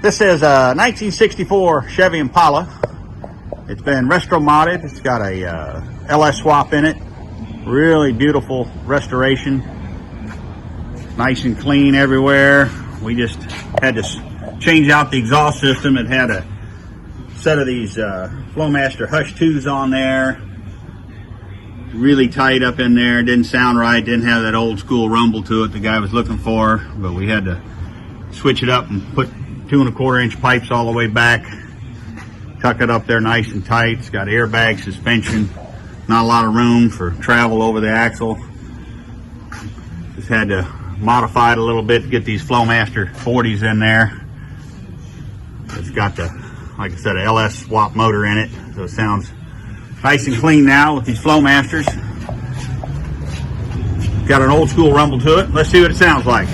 This is a 1964 Chevy Impala. It's been resto-moded. It's got a LS swap in it. Really beautiful restoration. Nice and clean everywhere. We just had to change out the exhaust system. It had a set of these Flowmaster Hush 2s on there. Really tight up in there. Didn't sound right. Didn't have that old school rumble to it the guy was looking for. But we had to switch it up and put 2 1/4 inch pipes all the way back. Tuck it up there nice and tight. It's got airbag suspension. Not a lot of room for travel over the axle. Just had to modify it a little bit to get these Flowmaster 40s in there. It's got the, like I said, a LS swap motor in it, so it sounds nice and clean now with these Flowmasters. Got an old school rumble to it. Let's see what it sounds like.